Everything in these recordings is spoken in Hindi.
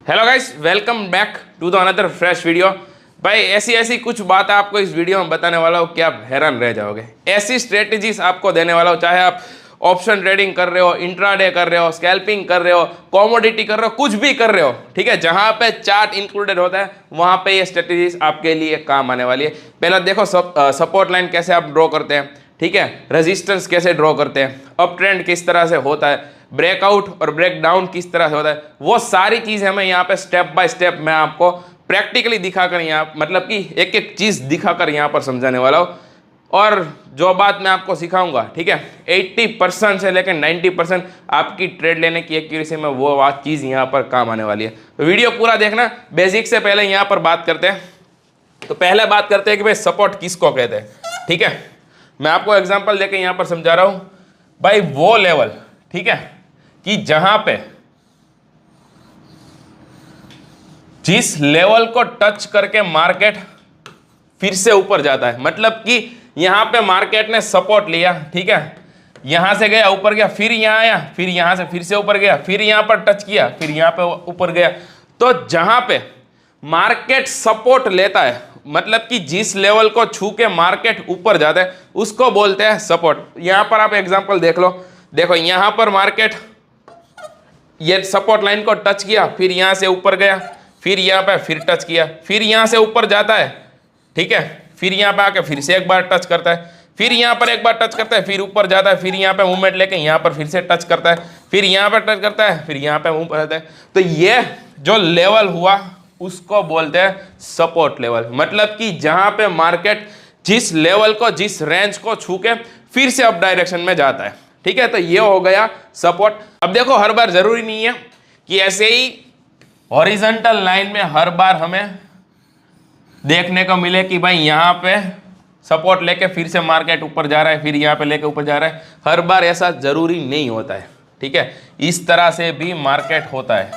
Hello guys, welcome back to the another fresh video. भाई ऐसी कुछ बात आपको इस वीडियो में बताने वाला हूँ कि आप हैरान रह जाओगे। ऐसी स्ट्रेटजीज आपको देने वाला हूँ, चाहे आप ऑप्शन ट्रेडिंग कर रहे हो, इंट्राडे कर रहे हो, स्कैल्पिंग कर रहे हो, कॉमोडिटी कर रहे हो, कुछ भी कर रहे हो, ठीक है। जहां पे चार्ट इंक्लूडेड होता है वहां पे ये स्ट्रेटजीज आपके लिए काम आने वाली है। पहले देखो सपोर्ट लाइन कैसे आप ड्रॉ करते हैं, ठीक है, रेजिस्टेंस कैसे ड्रॉ करते हैं, अप ट्रेंड किस तरह से होता है, ब्रेकआउट और ब्रेक डाउन किस तरह से होता है, वो सारी चीज़ मैं यहाँ पे स्टेप बाय स्टेप मैं आपको प्रैक्टिकली दिखाकर यहाँ मतलब कि एक एक चीज़ दिखाकर यहाँ पर समझाने वाला हूँ। और जो बात मैं आपको सिखाऊंगा, ठीक है, 80% से लेकर 90% आपकी ट्रेड लेने की एक्यूरेसी में वो बात चीज़ यहाँ पर काम आने वाली है। तो वीडियो पूरा देखना। बेसिक से पहले यहाँ पर बात करते हैं। तो पहले बात करते हैं कि भाई सपोर्ट किसको कहते हैं, ठीक है। मैं आपको एग्जांपल देके यहाँ पर समझा रहा हूँ। भाई वो लेवल, ठीक है, कि जहां पे जिस लेवल को टच करके मार्केट फिर से ऊपर जाता है, मतलब कि यहां पे मार्केट ने सपोर्ट लिया, ठीक है, यहां से गया ऊपर गया, फिर यहां आया, फिर यहां से फिर से ऊपर गया, फिर यहां पर टच किया, फिर यहां पे ऊपर गया। तो जहां पे मार्केट सपोर्ट लेता है, मतलब कि जिस लेवल को छू के मार्केट ऊपर जाता है उसको बोलते हैं सपोर्ट। यहां पर आप एग्जांपल देख लो। देखो यहां पर मार्केट ये सपोर्ट लाइन को टच किया, फिर यहां से ऊपर गया, फिर यहां पे फिर टच किया, फिर यहां से ऊपर जाता है, ठीक है, फिर यहां पे आके फिर से एक बार टच करता है, फिर यहां पर एक बार टच करता है, फिर ऊपर जाता है, फिर यहां पे मूवमेंट लेके यहां पर फिर से टच करता है, फिर यहां पर टच करता है, फिर यहां पे मूव करता है। तो ये जो लेवल हुआ उसको बोलते हैं सपोर्ट लेवल। मतलब कि जहां पे मार्केट जिस लेवल को, जिस रेंज को छू के फिर से अप डायरेक्शन में जाता है, ठीक है। तो ये हो गया सपोर्ट। अब देखो हर बार जरूरी नहीं है कि ऐसे ही हॉरिजॉन्टल लाइन में हर बार हमें देखने को मिले कि भाई यहां पे सपोर्ट लेके फिर से मार्केट ऊपर जा रहा है, फिर यहां पे लेके ऊपर जा रहा है। हर बार ऐसा जरूरी नहीं होता है, ठीक है। इस तरह से भी मार्केट होता है,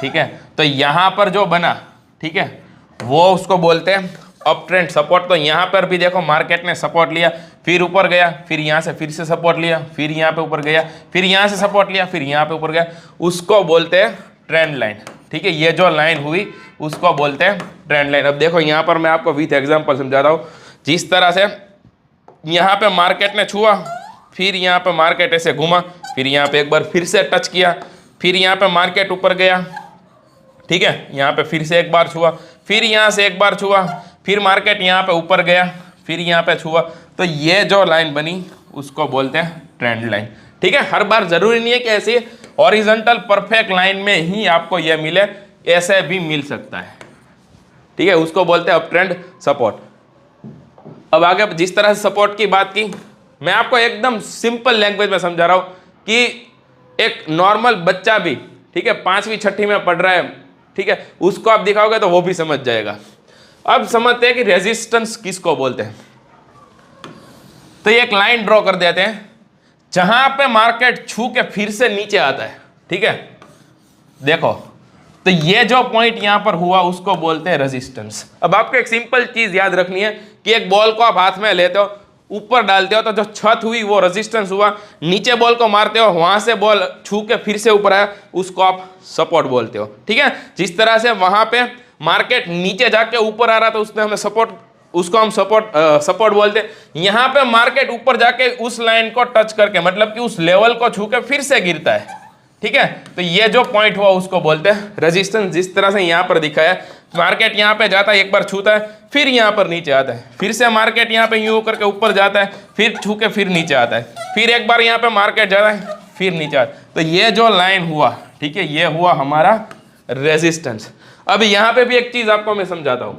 ठीक है। तो यहां पर जो बना, ठीक है, वो उसको बोलते हैं अप ट्रेंड सपोर्ट। तो यहां पर भी देखो मार्केट ने सपोर्ट लिया, फिर ऊपर गया, फिर यहां से फिर से सपोर्ट लिया, फिर यहां पे ऊपर गया, फिर यहां से सपोर्ट लिया, फिर यहां पे ऊपर गया, उसको बोलते हैं ट्रेंड लाइन, ठीक है। ये जो लाइन हुई उसको बोलते हैं ट्रेंड लाइन। अब देखो यहां पर मैं आपको विथ एग्जांपल समझा रहा हूं। जिस तरह से यहां पे मार्केट ने छुआ, फिर यहां पे मार्केट ऐसे घुमा, फिर यहां पे एक बार फिर से टच किया, फिर यहां पे मार्केट ऊपर गया, ठीक है, यहां पे फिर से एक बार छुआ, फिर यहां से एक बार छुआ, फिर मार्केट यहां पे ऊपर गया, फिर यहां पे छुआ। तो ये जो लाइन बनी उसको बोलते हैं ट्रेंड लाइन, ठीक है। हर बार जरूरी नहीं है कि ऐसी हॉरिजॉन्टल परफेक्ट लाइन में ही आपको ये मिले, ऐसे भी मिल सकता है, ठीक है। उसको बोलते हैं अप ट्रेंड सपोर्ट। अब आगे जिस तरह से सपोर्ट की बात की, मैं आपको एकदम सिंपल लैंग्वेज में समझा रहा हूं कि एक नॉर्मल बच्चा भी, ठीक है, 5वीं 6वीं में पढ़ रहा है, ठीक है, उसको आप दिखाओगे तो वो भी समझ जाएगा। अब समझते हैं कि रेजिस्टेंस किसको बोलते हैं। तो ये एक लाइन ड्रॉ कर देते हैं जहां पे मार्केट छू के फिर से नीचे आता है, ठीक है। देखो तो ये जो पॉइंट यहां पर हुआ उसको बोलते हैं रेजिस्टेंस। अब आपको एक सिंपल चीज याद रखनी है कि एक बॉल को आप हाथ में लेते हो, ऊपर डालते हो, तो जो छत हुई वो रेजिस्टेंस हुआ, नीचे बॉल को मारते हो, वहां से बॉल छू के फिर से ऊपर आया, उसको आप सपोर्ट बोलते हो, ठीक है। जिस तरह से वहां पे मार्केट नीचे जाके ऊपर आ रहा था उसने हमें सपोर्ट, उसको हम सपोर्ट बोलते हैं। यहां पे मार्केट ऊपर जाके उस लाइन को टच करके, मतलब कि उस लेवल को छू के फिर से गिरता है, ठीक है। तो ये जो पॉइंट हुआ उसको बोलते हैं रेजिस्टेंस। जिस तरह से यहां पर दिखाया, मार्केट यहां पे जाता है, एक बार छूता है, फिर यहां पर नीचे आता है, फिर से मार्केट यहां पे यूं करके ऊपर जाता है, फिर छू के फिर नीचे आता है, फिर एक बार यहां पे मार्केट जाता है, फिर नीचे आता है। तो ये जो लाइन हुआ, ठीक है, ये हुआ हमारा रेजिस्टेंस। अब यहां पे भी एक चीज आपको मैं समझाता हूं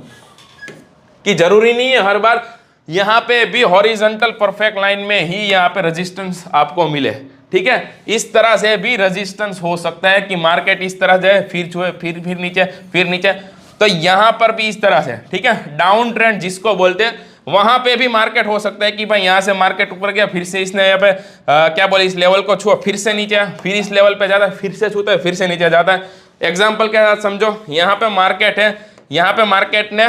कि जरूरी नहीं है हर बार यहां पे भी हॉरिजॉन्टल परफेक्ट लाइन में ही यहां पे रेजिस्टेंस आपको मिले, ठीक है। इस तरह से भी रेजिस्टेंस हो सकता है कि मार्केट इस तरह जाए, फिर छुए, फिर नीचे, फिर नीचे। तो यहां पर भी इस तरह से, ठीक है, डाउन ट्रेंड जिसको बोलते हैं, वहां पे भी मार्केट हो सकता है कि भाई यहां से मार्केट ऊपर गया, फिर से इसने यहाँ पे क्या बोले, इस लेवल को छुआ, फिर से नीचे, फिर इस लेवल पे जाता है, फिर से छूता है, फिर से नीचे जाता है। एग्जाम्पल के साथ समझो, यहाँ पे मार्केट है, यहाँ पे मार्केट ने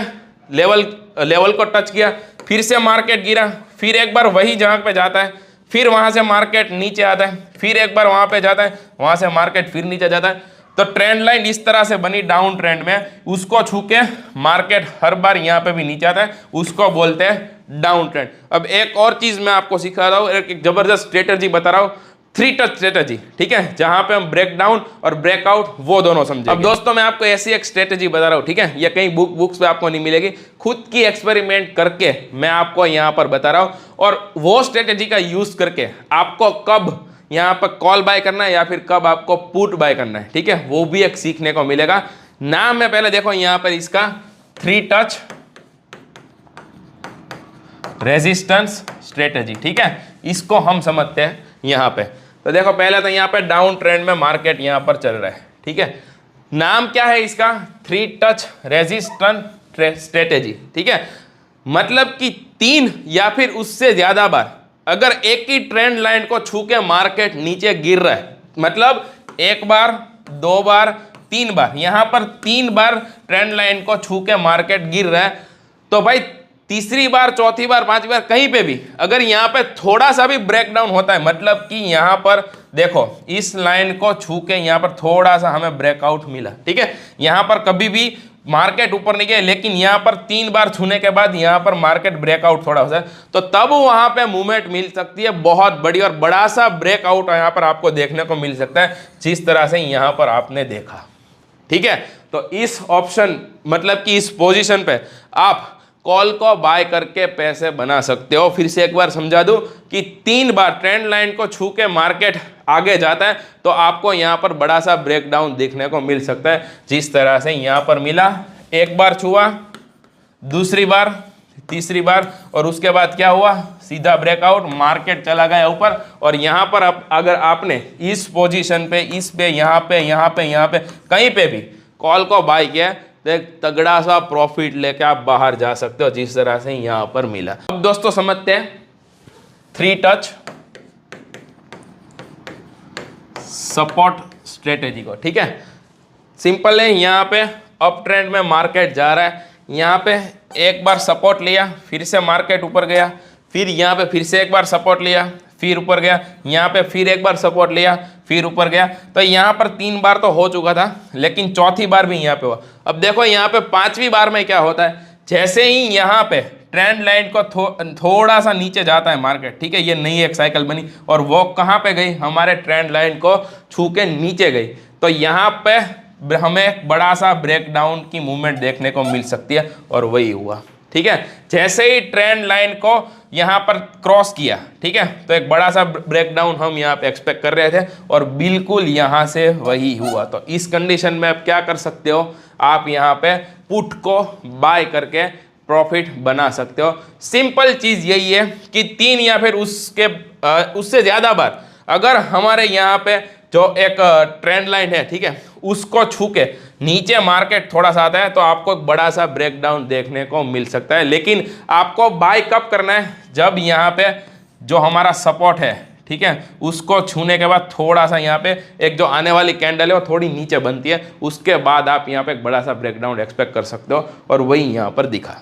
लेवल को टच किया, फिर से मार्केट गिरा, फिर एक बार वही जगह पे जाता है, फिर वहां से मार्केट नीचे आता है, फिर एक बार वहां पे जाता है, वहां से मार्केट फिर नीचे जाता है। तो ट्रेंड लाइन इस तरह से बनी डाउन ट्रेंड में, उसको छू के मार्केट हर बार यहाँ पे भी नीचे आता है, उसको बोलते हैं डाउन ट्रेंड। अब एक और चीज मैं आपको सिखा रहा हूँ, एक जबरदस्त स्ट्रेटेजी बता रहा हूँ, 3 टच स्ट्रेटेजी, ठीक है, जहां पे हम ब्रेक डाउन और ब्रेकआउट वो दोनों समझेंगे। अब दोस्तों मैं आपको ऐसी एक स्ट्रेटेजी बता रहा हूं, ठीक है, ये कहीं बुक्स पे आपको नहीं मिलेगी, खुद की एक्सपेरिमेंट करके मैं आपको यहां पर बता रहा हूं, और वो स्ट्रेटेजी का यूज करके आपको कब यहां पर कॉल बाय करना है या फिर कब आपको पुट बाय करना है, ठीक है, वो भी एक सीखने को मिलेगा। नाम में पहले देखो यहां पर इसका 3 टच रेजिस्टेंस स्ट्रेटेजी, ठीक है, इसको हम समझते हैं यहां पे। तो देखो पहले तो यहां पे डाउन ट्रेंड में मार्केट यहां पर चल रहा है, ठीक है, नाम क्या है इसका, 3 टच रेजिस्टेंस स्ट्रेटेजी, ठीक है, मतलब कि 3 या फिर उससे ज्यादा बार अगर एक ही ट्रेंड लाइन को छू के मार्केट नीचे गिर रहा है, मतलब 1 बार 2 बार 3 बार, यहां पर 3 बार ट्रेंड लाइन को छू के मार्केट गिर रहा है, तो भाई तीसरी बार, चौथी बार, 5वीं बार कहीं पे भी अगर यहाँ पे थोड़ा सा भी ब्रेकडाउन होता है, मतलब कि यहाँ पर देखो इस लाइन को छू के यहाँ पर थोड़ा सा हमें ब्रेकआउट मिला, ठीक है, यहाँ पर कभी भी मार्केट ऊपर नहीं गया, लेकिन यहाँ पर 3 बार छूने के बाद यहाँ पर मार्केट ब्रेकआउट थोड़ा होता है, तो तब वहां पे मूवमेंट मिल सकती है बहुत बड़ी, और बड़ा सा ब्रेकआउट यहाँ पर आपको देखने को मिल सकता है, जिस तरह से यहाँ पर आपने देखा, ठीक है। तो इस ऑप्शन मतलब कि इस पोजीशन पे आप कॉल को बाय करके पैसे बना सकते हो। फिर से एक बार समझा दूं कि 3 बार ट्रेंड लाइन को छू के मार्केट आगे जाता है तो आपको यहां पर बड़ा सा ब्रेकडाउन देखने को मिल सकता है, जिस तरह से यहां पर मिला। एक बार छुआ, दूसरी बार, तीसरी बार, और उसके बाद क्या हुआ, सीधा ब्रेकआउट, मार्केट चला गया ऊपर। और यहां पर अगर आपने इस पोजीशन पे, इस पे, यहां पे, यहां पे, यहां पे कहीं पे भी कॉल को बाय किया तो एक तगड़ा सा प्रॉफिट लेके आप बाहर जा सकते हो, जिस तरह से यहां पर मिला। अब दोस्तों समझते हैं 3 टच सपोर्ट स्ट्रेटेजी को, ठीक है। सिंपल है, यहां पे अप ट्रेंड में मार्केट जा रहा है, यहां पे एक बार सपोर्ट लिया, फिर से मार्केट ऊपर गया, फिर यहां पे फिर से एक बार सपोर्ट लिया, फिर ऊपर गया, यहाँ पे फिर एक बार सपोर्ट लिया, फिर ऊपर गया। तो यहाँ पर 3 बार तो हो चुका था, लेकिन चौथी बार भी यहाँ पे हुआ। अब देखो यहाँ पे 5वीं बार में क्या होता है, जैसे ही यहाँ पे ट्रेंड लाइन को थोड़ा सा नीचे जाता है मार्केट, ठीक है, ये नई एक साइकिल बनी और वो कहाँ पे गई, हमारे ट्रेंड लाइन को छू के नीचे गई। तो यहाँ पे हमें एक बड़ा सा ब्रेकडाउन की मूवमेंट देखने को मिल सकती है, और वही हुआ, ठीक है। जैसे ही ट्रेंड लाइन को यहां पर क्रॉस किया, ठीक है, तो एक बड़ा सा ब्रेकडाउन हम यहां पे एक्सपेक्ट कर रहे थे, और बिल्कुल यहां से वही हुआ। तो इस कंडीशन में आप क्या कर सकते हो, आप यहां पे पुट को बाय करके प्रॉफिट बना सकते हो। सिंपल चीज यही है कि 3 या फिर उससे ज्यादा बार अगर हमारे यहाँ पे जो एक ट्रेंड लाइन है, ठीक है, उसको छू के नीचे मार्केट थोड़ा सा आता है तो आपको एक बड़ा सा ब्रेकडाउन देखने को मिल सकता है। लेकिन आपको बाय कब करना है, जब यहाँ पे जो हमारा सपोर्ट है, ठीक है, उसको छूने के बाद थोड़ा सा यहाँ पे एक जो आने वाली कैंडल है वो थोड़ी नीचे बनती है, उसके बाद आप यहाँ पे एक बड़ा सा ब्रेकडाउन एक्सपेक्ट कर सकते हो, और वही यहाँ पर दिखा।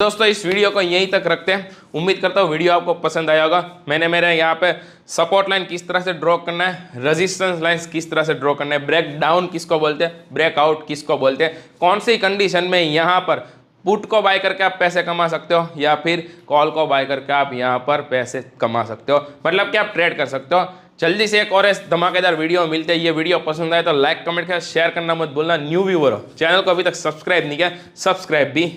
दोस्तों इस वीडियो को यहीं तक रखते हैं, उम्मीद करता हूँ वीडियो आपको पसंद आया होगा। मैंने मेरे यहाँ पे सपोर्ट लाइन किस तरह से ड्रॉ करना है, रेजिस्टेंस लाइंस किस तरह से ड्रॉ करना है, ब्रेक डाउन किसको बोलते हैं, ब्रेकआउट किसको बोलते हैं, कौन सी कंडीशन में यहाँ पर पुट को बाय करके आप पैसे कमा सकते हो या फिर कॉल को बाय करके आप यहाँ पर पैसे कमा सकते हो, मतलब कि आप ट्रेड कर सकते हो। जल्दी से एक और धमाकेदार वीडियो मिलते हैं। ये वीडियो पसंद आए तो लाइक कमेंट कर शेयर करना मत भूलना। न्यू व्यूअर हो, चैनल को अभी तक सब्सक्राइब नहीं किया, सब्सक्राइब भी